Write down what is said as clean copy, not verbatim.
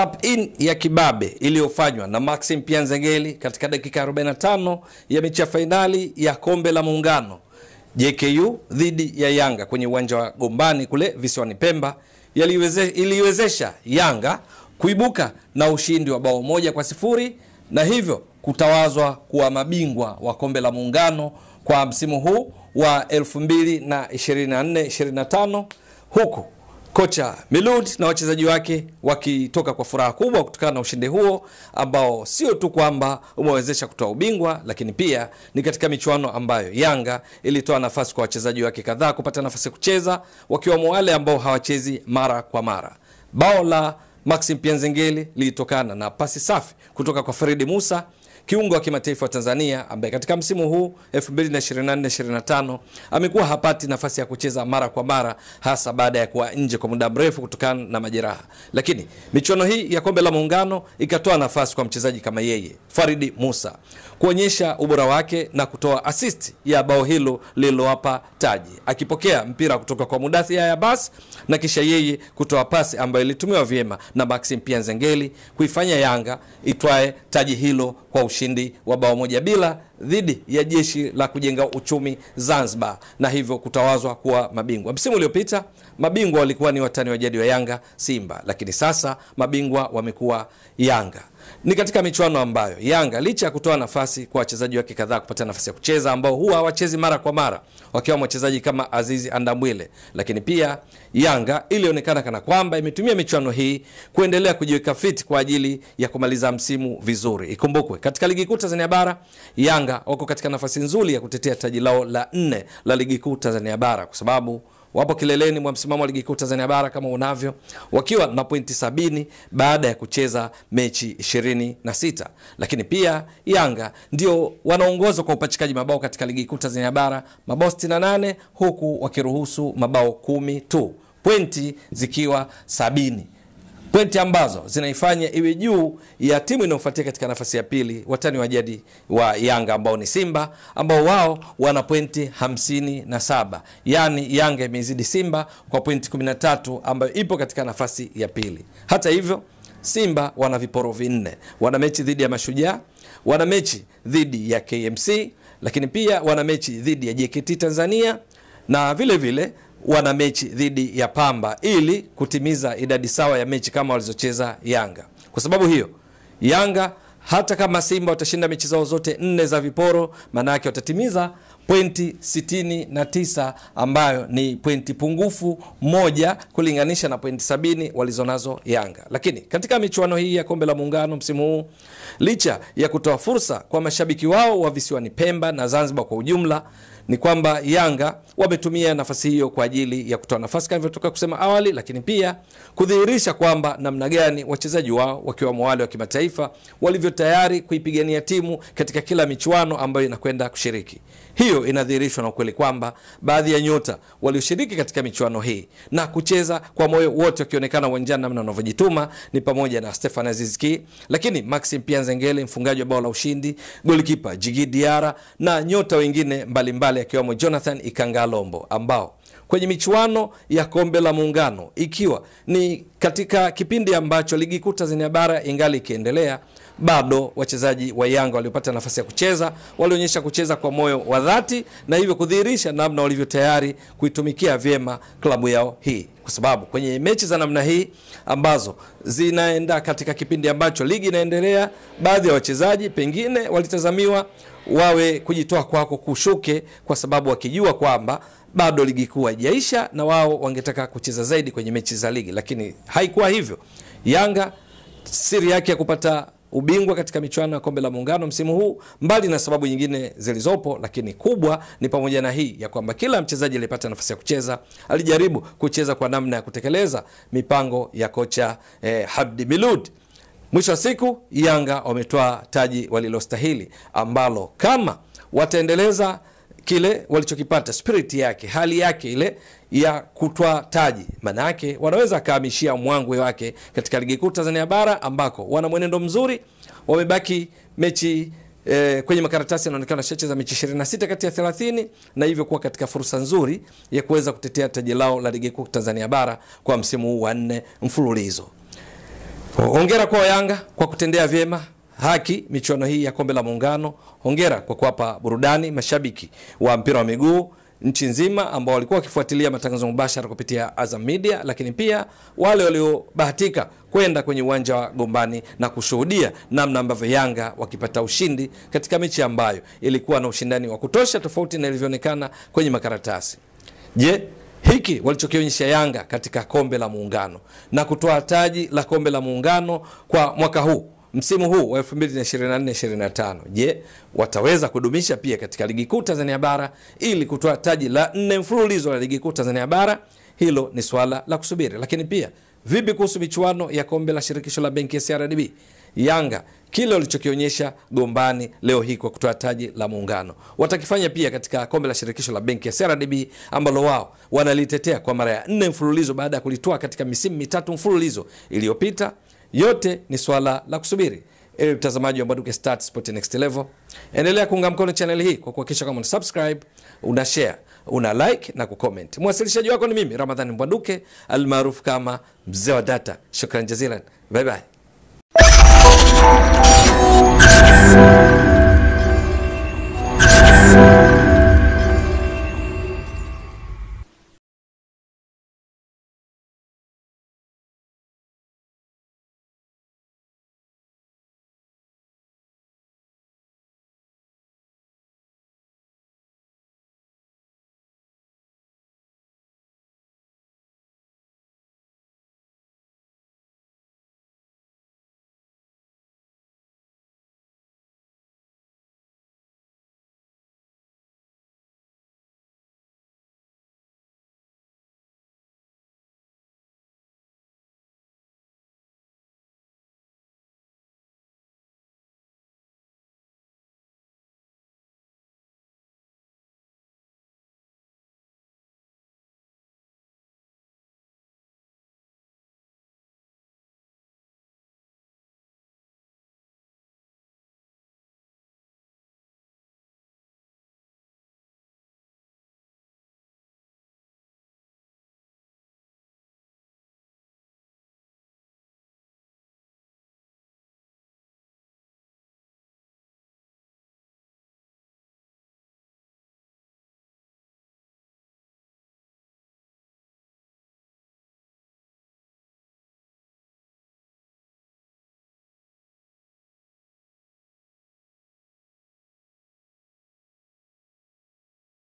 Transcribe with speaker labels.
Speaker 1: Tap in ya kibabe iliyofanywa na Maxim Pia Nzengeli katika dakika 45 ya mechi ya fainali ya kombe la Muungano JKU dhidi ya Yanga kwenye uwanja wa Gombani kule visiwani Pemba iliwezesha Yanga kuibuka na ushindi wa bao 1-0 na hivyo kutawazwa kuwa mabingwa wa kombe la Muungano kwa msimu huu wa 2024-25 huku kocha Miloud na wachezaji wake wakitoka kwa furaha kubwa kutokana na ushindi huo ambao sio tu kwamba umewezesha kutoa ubingwa, lakini pia ni katika michuano ambayo Yanga ilitoa nafasi kwa wachezaji wake kadhaa kupata nafasi kucheza, wakiwamo wale ambao hawachezi mara kwa mara. Bao la Maxim Pia Nzengeli lilitokana na pasi safi kutoka kwa Fredi Musa, kiungo wa kimataifa wa Tanzania ambaye katika msimu huu 2024-25 amekuwa hapati nafasi ya kucheza mara kwa mara, hasa baada ya kuwa nje kwa muda mrefu kutokana na majeraha. Lakini michuano hii ya kombe la Muungano ikatoa nafasi kwa mchezaji kama yeye, Fredi Musa, kuonyesha ubora wake na kutoa assist ya bao hilo lililowapa taji, akipokea mpira kutoka kwa Mudathia Abbas na kisha yeye kutoa pasi ambayo ilitumiwa vyema na Maxim Pia Nzengeli kuifanya Yanga itwae taji hilo kwa ushindi wa bao 1-0 dhidi ya Jeshi la Kujenga Uchumi Zanzibar, na hivyo kutawazwa kuwa mabingwa. Msimu uliopita mabingwa walikuwa ni watani wa jadi wa Yanga, Simba, lakini sasa mabingwa wamekuwa Yanga. Ni katika michuano ambayo Yanga licha ya kutoa nafasi kwa wachezaji wake kadhaa kupata nafasi ya kucheza ambao huwa hawachezi mara kwa mara, wakiwa wachezaji kama Azizi Andambwile, lakini pia Yanga ilionekana kana kwamba imetumia michuano hii kuendelea kujiweka fit kwa ajili ya kumaliza msimu vizuri. Ikumbukwe katika ligi kuu Tanzania bara Yanga wako katika nafasi nzuri ya kutetea taji lao la 4 la ligi kuu Tanzania bara, kwa sababu wapo kileleni mwa msimamo wa ligi kuu Tanzania bara kama unavyo, wakiwa na pointi 70 baada ya kucheza mechi 26. Lakini pia Yanga ndio wanaongoza kwa upachikaji mabao katika ligi kuu Tanzania bara, mabao 68 huku wakiruhusu mabao 10 tu, pointi zikiwa 70. Pointi ambazo zinaifanya iwe juu ya timu inayofuatia katika nafasi ya pili, watani wa jadi wa Yanga ambao ni Simba, ambao wao wana pointi 57. Yani Yanga imezidi Simba kwa pointi 13 ambayo ipo katika nafasi ya pili. Hata hivyo Simba wana viporo 4. Wana mechi dhidi ya Mashujaa, wana mechi dhidi ya KMC, lakini pia wana mechi dhidi ya JKT Tanzania na vile vile wana mechi dhidi ya Pamba ili kutimiza idadi sawa ya mechi kama walizocheza Yanga. Kwa sababu hiyo Yanga hata kama Simba watashinda mechi zao zote 4 za viporo, maana yake watatimiza pointi 69 ambayo ni pointi pungufu 1 kulinganisha na pointi 70 walizonazo Yanga. Lakini katika michuano hii ya kombe la Muungano msimu huu, licha ya kutoa fursa kwa mashabiki wao wa visiwani Pemba na Zanzibar kwa ujumla, ni kwamba Yanga wametumia nafasi hiyo kwa ajili ya kutoa nafasi kama nilivyotoka kusema awali, lakini pia kudhihirisha kwamba namna gani wachezaji wao wakiwa wale wa kimataifa walivyo tayari kuipigania timu katika kila michuano ambayo inakwenda kushiriki. Hiyo inadhihirishwa na ukweli kwamba baadhi ya nyota walioshiriki katika michuano hii na kucheza kwa moyo wote wakionekana uwanjani namna wanavyojituma ni pamoja na Stefan Aziz Ki, lakini Maxim Pia Nzengeli mfungaji wa bao la ushindi, golikipa Djigui Diarra na nyota wengine mbalimbali akiwemo Jonathan Ikangalombo, ambao kwenye michuano ya kombe la Muungano ikiwa ni katika kipindi ambacho ligi kuu Tanzania bara ingali ikiendelea, bado wachezaji wa Yanga waliopata nafasi ya kucheza walionyesha kucheza kwa moyo wa dhati na hivyo kudhihirisha namna walivyo tayari kuitumikia vyema klabu yao hii. Kwa sababu kwenye mechi za namna hii ambazo zinaenda katika kipindi ambacho ligi inaendelea, baadhi ya wachezaji pengine walitazamiwa wawe kujitoa kwako kushuke, kwa sababu wakijua kwamba bado ligi kuu haijaisha na wao wangetaka kucheza zaidi kwenye mechi za ligi, lakini haikuwa hivyo. Yanga siri yake ya kupata ubingwa katika michuano ya kombe la Muungano msimu huu, mbali na sababu nyingine zilizopo, lakini kubwa ni pamoja na hii ya kwamba kila mchezaji alipata nafasi ya kucheza alijaribu kucheza kwa namna ya kutekeleza mipango ya kocha Habdi Miloud. Mwisho wa siku Yanga wametoa taji walilostahili, ambalo kama wataendeleza kile walichokipata, spirit yake, hali yake ile ya kutoa taji, maana yake wanaweza kahamishia mwangwe wake katika ligi kuu Tanzania bara ambako wana mwenendo mzuri. Wamebaki mechi kwenye makaratasi inaonekana shacheza mechi 26 kati ya 30 na hivyo kuwa katika fursa nzuri ya kuweza kutetea taji lao la ligi kuu Tanzania bara kwa msimu huu wa 4 mfululizo. Hongera kwa Yanga kwa kutendea vyema haki michuano hii ya kombe la Muungano. Hongera kwa kuwapa burudani mashabiki wa mpira wa miguu nchi nzima ambao walikuwa wakifuatilia matangazo mubashara kupitia Azam Media, lakini pia wale waliobahatika kwenda kwenye uwanja wa Gombani na kushuhudia namna ambavyo Yanga wakipata ushindi katika mechi ambayo ilikuwa na ushindani wa kutosha, tofauti na ilivyoonekana kwenye makaratasi. Je, hiki walichokionyesha Yanga katika kombe la Muungano na kutoa taji la kombe la Muungano kwa mwaka huu, msimu huu wa 2024-2025, je, wataweza kudumisha pia katika ligi kuu Tanzania bara ili kutoa taji la 4 mfululizo la ligi kuu Tanzania bara? Hilo ni swala la kusubiri. Lakini pia vipi kuhusu michuano ya kombe la shirikisho la benki ya CRDB? Yanga kile walichokionyesha Gombani leo hii kwa kutoa taji la Muungano, watakifanya pia katika kombe la shirikisho la benki ya CRDB ambalo wao wanalitetea kwa mara ya 4 mfululizo baada ya kulitoa katika misimu 3 mfululizo iliyopita. Yote ni swala la kusubiri. Ewe mtazamaji wa Mbwaduke Stats Sport Next Level, endelea kuunga mkono channel hii kwa kuhakikisha kama una subscribe, una share, una like na kucomment. Mwasilishaji wako ni mimi Ramadhani Mbwaduke almaarufu kama mzee wa data. Shukran jazilan. Bye bye.